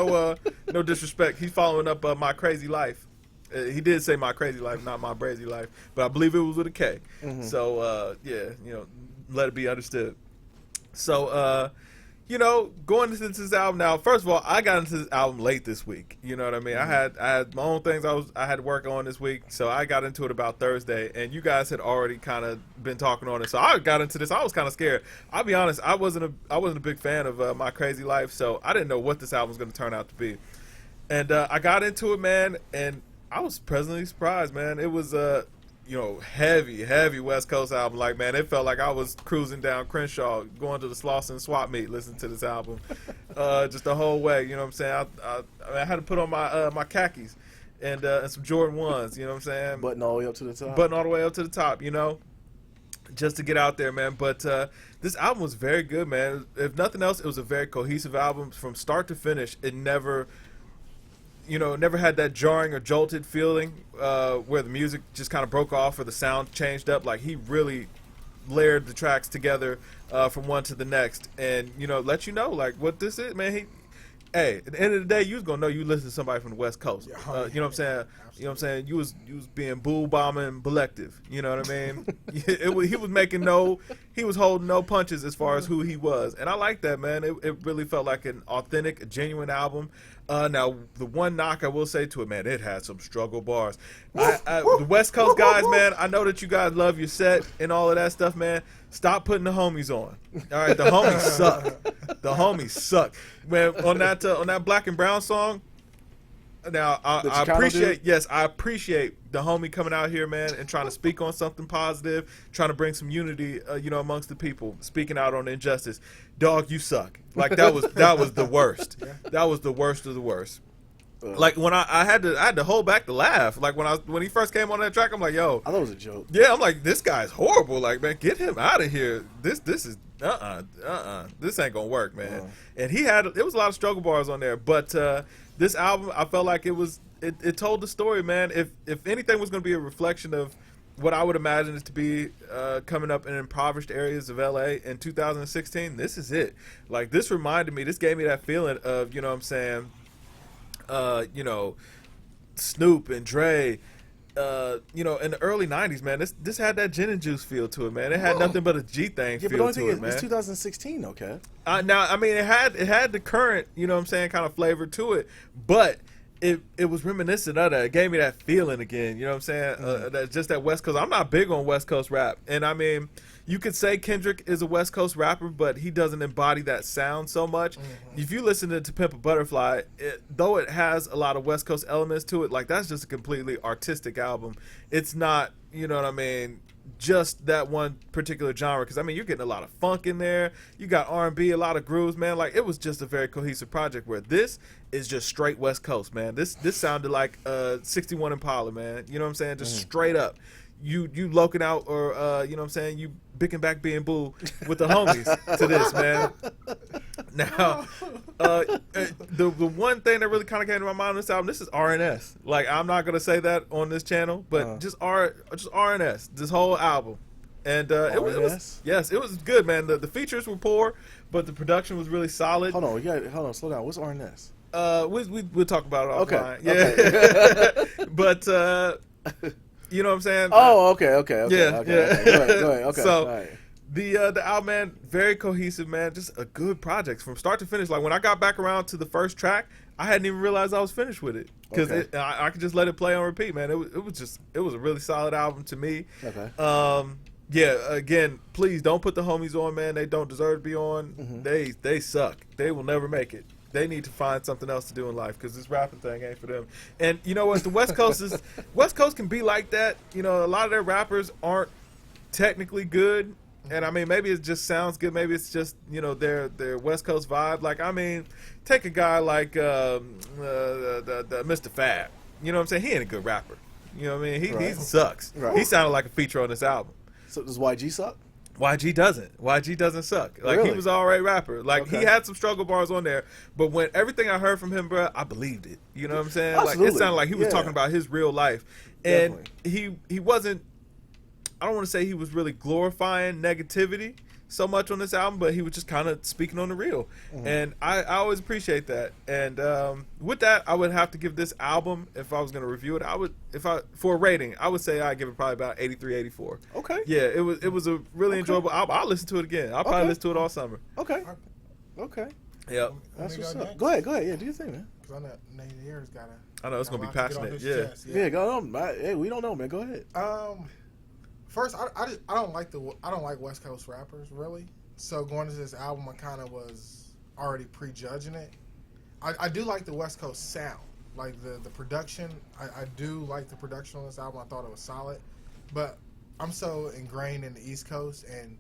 no disrespect. He's following up My Crazy Life. He did say My Crazy Life, not My Brazy Life, but I believe it was with a K. Mm-hmm. So yeah, let it be understood. So going into this album now. First of all, I got into this album late this week. You know what I mean? Mm-hmm. I had my own things I had to work on this week, so I got into it about Thursday, and you guys had already kind of been talking on it. So I got into this. I was kind of scared. I'll be honest. I wasn't a big fan of My Crazy Life, so I didn't know what this album was going to turn out to be. And I got into it, man, and I was pleasantly surprised, man. It was heavy West Coast album. Like, man, it felt like I was cruising down Crenshaw, going to the Slauson swap meet, listening to this album, just the whole way. You know what I'm saying? I had to put on my my khakis and some Jordan 1s. You know what I'm saying? Button all the way up to the top. Button all the way up to the top. Just to get out there, man. But this album was very good, man. If nothing else, it was a very cohesive album from start to finish. It never had that jarring or jolted feeling where the music just kind of broke off or the sound changed up. Like, he really layered the tracks together from one to the next, and let you know like what this is, man. At the end of the day, you was gonna know you listen to somebody from the West Coast. You know what I'm saying? You know what I'm saying? You was being bull bombing Belective. You know what I mean? He was holding no punches as far as who he was, and I like that, man. It really felt like an authentic, a genuine album. Now, the one knock I will say to it, man, it had some struggle bars. The West Coast guys, man, I know that you guys love your set and all of that stuff, man. Stop putting the homies on. All right, the homies suck. The homies suck. Man, on that Black and Brown song, now I appreciate the homie coming out here, man, and trying to speak on something positive, trying to bring some unity, amongst the people, speaking out on injustice. Dog, you suck. Like, that was the worst. That was the worst of the worst. Like, when I had to hold back the laugh. Like, when he first came on that track, I'm like, yo, I thought it was a joke. Yeah, I'm like, this guy's horrible. Like, man, get him out of here. This is this ain't gonna work, man. And there was a lot of struggle bars on there, but this album, I felt like it told the story, man. If anything was gonna be a reflection of what I would imagine it to be coming up in impoverished areas of LA in 2016, this is it. Like, this gave me that feeling of, you know what I'm saying, Snoop and Dre, in the early 90s, man. This had that gin and juice feel to it, man. It had nothing but a G thing feel to it, man. It's 2016, okay. Now, I mean, it had the current, you know what I'm saying, kind of flavor to it, but it was reminiscent of that. It gave me that feeling again, you know what I'm saying? Just that West Coast. I'm not big on West Coast rap, and I mean, you could say Kendrick is a West Coast rapper, but he doesn't embody that sound so much. Mm-hmm. If you listen to Pimp a Butterfly, though it has a lot of West Coast elements to it, like, that's just a completely artistic album. It's not, you know what I mean, just that one particular genre, because I mean, you're getting a lot of funk in there, you got R&B, a lot of grooves, man. Like, it was just a very cohesive project, where this is just straight West Coast, man. This sounded like 61 Impala, man. You know what I'm saying? Just straight up. You loking out, or you know what I'm saying, you bicking back being boo with the homies to this, man. Now, the one thing that really kind of came to my mind on this album, this is R&S. Like, I'm not gonna say that on this channel, but just R&S, this whole album. And it was good, man. The features were poor, but the production was really solid. Hold on, slow down. What's R&S? We'll talk about it offline. Okay. Yeah. But you know what I'm saying? Oh, okay. Yeah. Okay. Go ahead. Okay. So, right. The album, man, very cohesive, man. Just a good project from start to finish. Like, when I got back around to the first track, I hadn't even realized I was finished with it, because I could just let it play on repeat, man. It was a really solid album to me. Okay. Yeah. Again, please don't put the homies on, man. They don't deserve to be on. Mm-hmm. They suck. They will never make it. They need to find something else to do in life, because this rapping thing ain't for them. And you know what? The West Coast can be like that. You know, a lot of their rappers aren't technically good, and I mean, maybe it just sounds good. Maybe it's just, you know, their West Coast vibe. Like, I mean, take a guy like the Mr. Fab. You know what I'm saying? He ain't a good rapper. You know what I mean? He sucks. Right. He sounded like a feature on this album. So does YG suck? YG doesn't. YG doesn't suck. Like, really? He was an alright rapper. Like, he had some struggle bars on there, but when everything I heard from him, bro, I believed it. You know what I'm saying? Absolutely. Like, it sounded like he was talking about his real life, and he wasn't. I don't want to say he was really glorifying negativity, so much on this album, but he was just kind of speaking on the real, and I always appreciate that. And with that, I would have to give this album, if I was going to review it, for a rating, I would say I'd give it probably about 83, 84. Okay. Yeah, it was a really enjoyable album. I'll listen to it again. I'll probably listen to it all summer. Okay. Okay. Yep. That's what's up. Go ahead. Yeah, do your thing, man. Because I know Nate Year's got I know it's gonna be passionate. Yeah. Yeah, go on. Hey, we don't know, man. Go ahead. First, I don't like West Coast rappers really. So going into this album, I kind of was already prejudging it. I do like the West Coast sound, like the production. I do like the production on this album. I thought it was solid, but I'm so ingrained in the East Coast and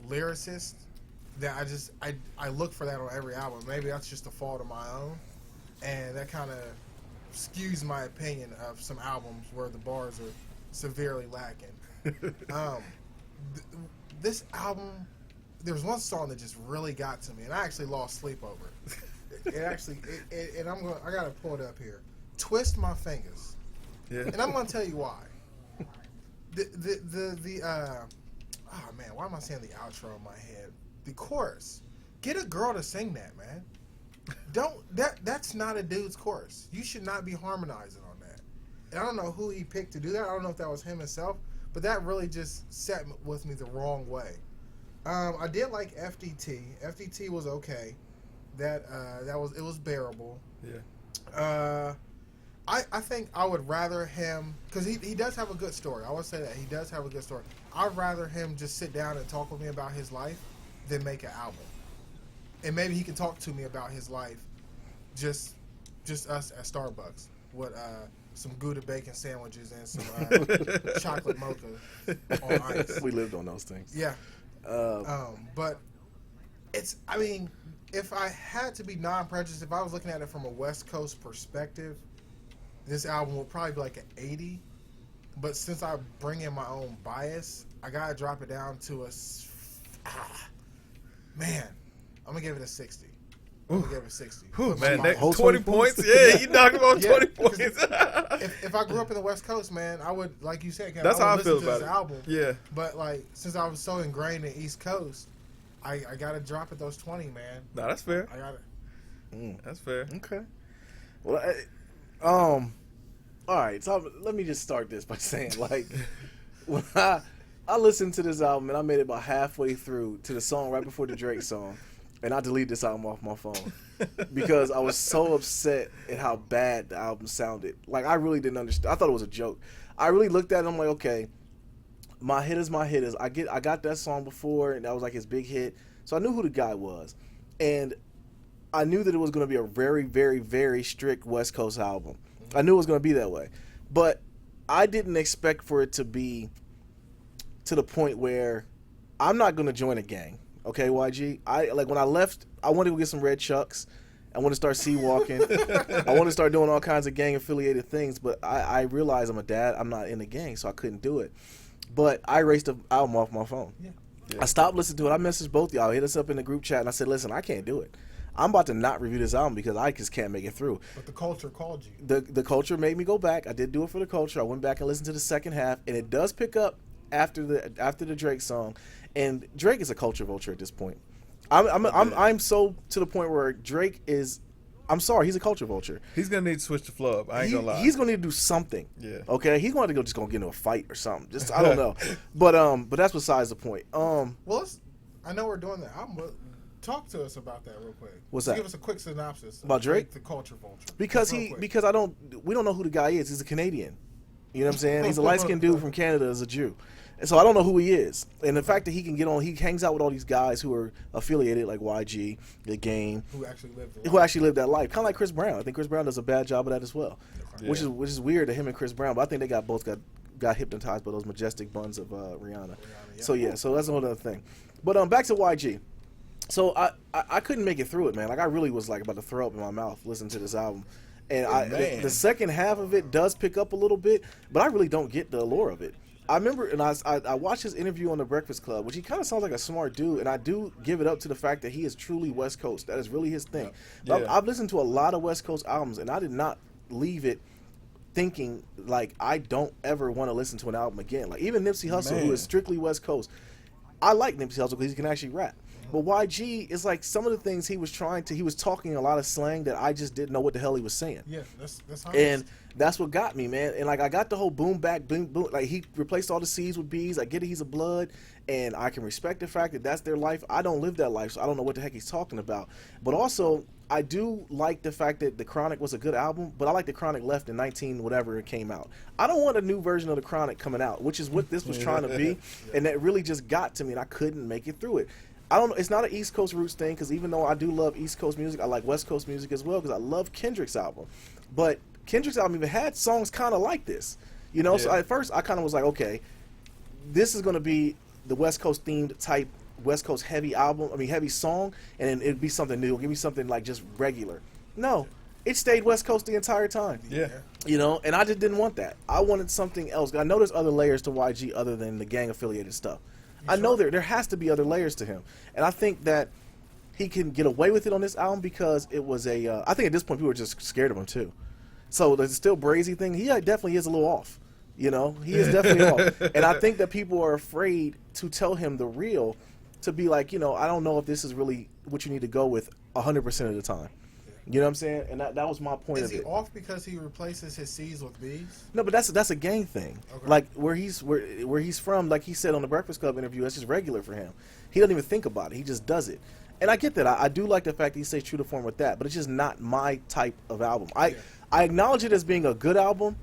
lyricist that I look for that on every album. Maybe that's just a fault of my own, and that kind of skews my opinion of some albums where the bars are severely lacking. This album, there was one song that just really got to me, and I actually lost sleep over it. And I gotta pull it up here. Twist My Fingers. Yeah. And I'm gonna tell you why. Oh man, why am I saying the outro in my head? The chorus. Get a girl to sing that, man. That's not a dude's chorus. You should not be harmonizing on that. And I don't know who he picked to do that. I don't know if that was him himself, but that really just set with me the wrong way. I did like FDT. FDT was okay. It was bearable. Yeah. I think I would rather him, because he does have a good story. I would say that he does have a good story. I'd rather him just sit down and talk with me about his life than make an album. And maybe he can talk to me about his life, just us at Starbucks with some Gouda bacon sandwiches and some chocolate mocha on ice. We lived on those things. Yeah. But if I had to be non-prejudiced, if I was looking at it from a West Coast perspective, this album would probably be like an 80. But since I bring in my own bias, I gotta drop it down to man, I'm gonna give it a 60. I'm gonna give it a 60. Ooh, man, 20 points? Yeah, you knocked him on 20 points. if I grew up in the West Coast, man, I would, like you said, that's how I feel about this it. Album. Yeah. But like, since I was so ingrained in the East Coast, I gotta drop it those 20, man. No, that's fair. I got it. That's fair. Okay. Well, all right. So let me just start this by saying, like, when I listened to this album and I made it about halfway through to the song right before the Drake song, and I deleted this album off my phone because I was so upset at how bad the album sounded. Like, I really didn't understand. I thought it was a joke. I really looked at it and I'm like, okay, my hitters. I got that song before, and that was like his big hit. So I knew who the guy was. And I knew that it was going to be a very, very, very strict West Coast album. I knew it was going to be that way. But I didn't expect for it to be to the point where I'm not going to join a gang. Okay, YG? When I left, I wanted to go get some red chucks. I want to start sea walking. I want to start doing all kinds of gang affiliated things, but I realized I'm a dad. I'm not in a gang, so I couldn't do it. But I erased the album off my phone. Yeah. I stopped listening to it. I messaged both y'all. Hit us up in the group chat, and I said, listen, I can't do it. I'm about to not review this album because I just can't make it through. But the culture called you. The culture made me go back. I did do it for the culture. I went back and listened to the second half, and it does pick up after the Drake song. And Drake is a culture vulture at this point. I'm so to the point where Drake is. I'm sorry, he's a culture vulture. He's gonna need to switch the flow up. I ain't gonna lie. He's gonna need to do something. Yeah. Okay. He's going to go get into a fight or something. Just I don't know. But that's besides the point. Well, I know we're doing that album, but talk to us about that real quick. What's that? Give us a quick synopsis about Drake, the culture vulture. Because we don't know who the guy is. He's a Canadian. You know what I'm saying? He's a light skinned dude from Canada as a Jew. And so I don't know who he is. And the fact that he can get on, he hangs out with all these guys who are affiliated, like YG, The Game, who actually lived that life. Kind of like Chris Brown. I think Chris Brown does a bad job of that as well, which is weird to him and Chris Brown. But I think they both got hypnotized by those majestic buns of Rihanna. Yeah. So that's a whole other thing. But back to YG. So I couldn't make it through it, man. Like I really was like about to throw up in my mouth listening to this album. And the second half of it does pick up a little bit, but I really don't get the allure of it. I remember, and I watched his interview on The Breakfast Club, which he kind of sounds like a smart dude, and I do give it up to the fact that he is truly West Coast. That is really his thing. Yeah. I've listened to a lot of West Coast albums, and I did not leave it thinking, like, I don't ever want to listen to an album again. Like, even Nipsey Hussle, who is strictly West Coast, I like Nipsey Hussle because he can actually rap. But YG is like some of the things he was talking a lot of slang that I just didn't know what the hell he was saying. Yeah, that's honest. And that's what got me, man. And like I got the whole boom back, boom, boom. Like he replaced all the C's with B's. I get it, he's a blood, and I can respect the fact that that's their life. I don't live that life, so I don't know what the heck he's talking about. But also, I do like the fact that The Chronic was a good album, but I like The Chronic left in 19 whatever it came out. I don't want a new version of The Chronic coming out, which is what this was trying to be, and that really just got to me, and I couldn't make it through it. I don't know. It's not an East Coast roots thing because even though I do love East Coast music, I like West Coast music as well because I love Kendrick's album. But Kendrick's album even had songs kind of like this, you know. So at first I kind of was like, okay, this is going to be the West Coast themed type, West Coast heavy album. I mean, heavy song, and then it'd be something new. Give me something like just regular. No, it stayed West Coast the entire time. Yeah. You know, and I just didn't want that. I wanted something else. I know there's other layers to YG other than the gang affiliated stuff. I know there has to be other layers to him, and I think that he can get away with it on this album because it was a. I think at this point people were just scared of him too. So the Still Brazy thing, he definitely is a little off. You know, he is definitely off, and I think that people are afraid to tell him the real, to be like, you know, I don't know if this is really what you need to go with 100% of the time. You know what I'm saying? And that was my point Is of he it. off because he replaces his C's with B's? No, but that's a gang thing. Okay. Like where he's from, like he said on the Breakfast Club interview, that's just regular for him. He doesn't even think about it. He just does it. And I get that. I do like the fact that he stays true to form with that, but it's just not my type of album. I acknowledge it as being a good album,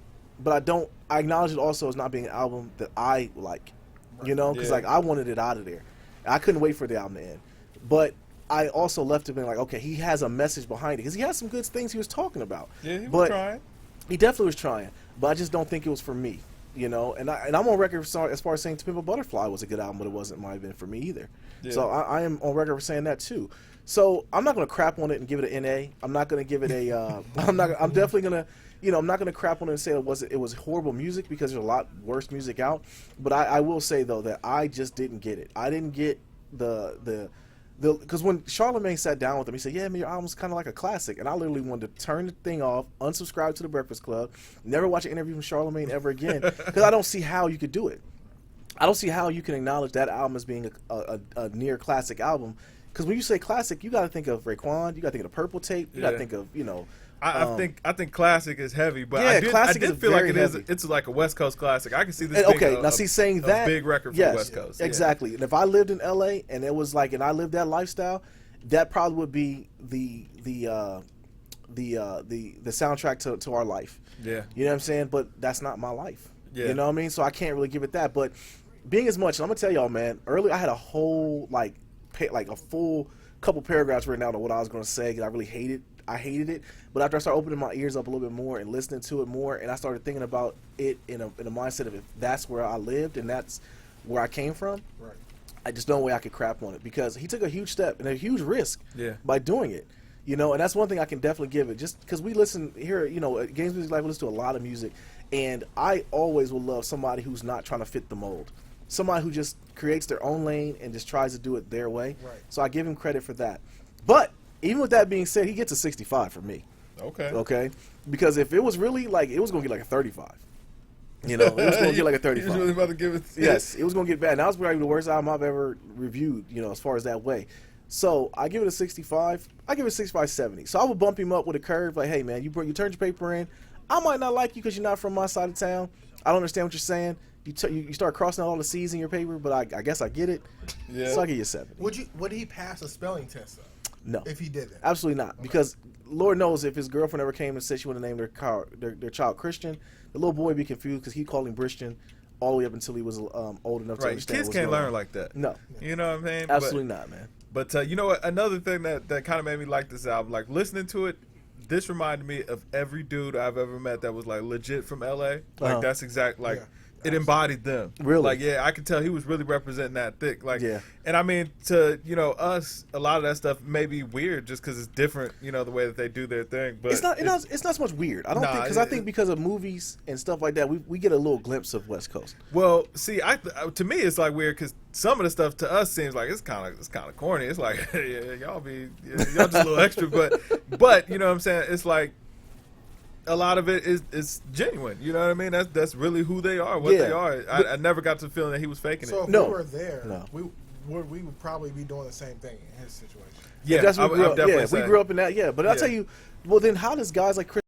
but I acknowledge it also as not being an album that I like. Right. You know, because like I wanted it out of there. I couldn't wait for the album to end. But I also left it being like, okay, he has a message behind it because he has some good things he was talking about. Yeah, he was trying. He definitely was trying, but I just don't think it was for me, you know. And I'm on record as far as saying To Pimp a Butterfly was a good album, but it might have been for me either. Yeah. So I am on record for saying that too. So I'm not going to crap on it and give it an NA. I'm not going to give it a. I'm definitely going to. You know, I'm not going to crap on it and say it was horrible music because there's a lot worse music out. But I will say though that I just didn't get it. I didn't get because when Charlamagne sat down with him, he said, yeah, man, your album's kind of like a classic. And I literally wanted to turn the thing off, unsubscribe to The Breakfast Club, never watch an interview from Charlamagne ever again, because I don't see how you could do it. I don't see how you can acknowledge that album as being a near classic album. Because when you say classic, you got to think of Raekwon, you got to think of the Purple Tape, you got to think of, you know. I think classic is heavy, but yeah, I did feel like it's like a West Coast classic. I can see this being a big record for the West Coast. Exactly. And if I lived in LA and it was like, and I lived that lifestyle, that probably would be the soundtrack to our life. Yeah. You know what I'm saying? But that's not my life. Yeah. You know what I mean? So I can't really give it that. But being as much, and I'm gonna tell y'all, man, early I had a whole like a full couple paragraphs written out of what I was gonna say because I hated it, but after I started opening my ears up a little bit more and listening to it more, and I started thinking about it in a mindset of if that's where I lived and that's where I came from, right. I just no way I could crap on it because he took a huge step and a huge risk by doing it, you know, and that's one thing I can definitely give it just because we listen here, you know, at GamesMusicLyfe we listen to a lot of music, and I always will love somebody who's not trying to fit the mold, somebody who just creates their own lane and just tries to do it their way. Right. So I give him credit for that, but even with that being said, he gets a 65 from me. Okay. Because if it was really like, it was going to get like a 35. You know, it was going to get like a 35. He was really about to give it. Yes, it was going to get bad. And that was probably the worst album I've ever reviewed, you know, as far as that way. So I give it a 65. I give it a 65-70. So I would bump him up with a curve like, hey, man, you turned your paper in. I might not like you because you're not from my side of town. I don't understand what you're saying. You start crossing out all the C's in your paper, but I guess I get it. Yeah. So I give you a 70. Would he pass a spelling test, though? No. If he did that. Absolutely not. Okay. Because Lord knows if his girlfriend ever came and said she wanted to name their child Christian, the little boy would be confused because he called him Christian all the way up until he was old enough to understand. Kids can't learn like that. No. You know what I mean? Absolutely not, man. But you know what? Another thing that kind of made me like this album, like listening to it, this reminded me of every dude I've ever met that was like legit from LA. Like that's exact like. Yeah. It embodied them. Really? Like, yeah, I could tell he was really representing that thick. Like, yeah. And I mean, to, you know, us, a lot of that stuff may be weird just because it's different, you know, the way that they do their thing. But it's not so much weird. I don't think, because I think because of movies and stuff like that, we get a little glimpse of West Coast. Well, see, to me, it's like weird because some of the stuff to us seems like it's kind of corny. It's like, yeah, y'all just a little extra. But, you know what I'm saying? It's like, a lot of it is genuine. You know what I mean? That's really who they are, what they are. I never got the feeling that he was faking it. So if we were there, we would probably be doing the same thing in his situation. Yeah, That's what we grew up. definitely Yeah, we saying. grew up in that. Yeah, but I'll Yeah. tell you. Well, then how does guys like Chris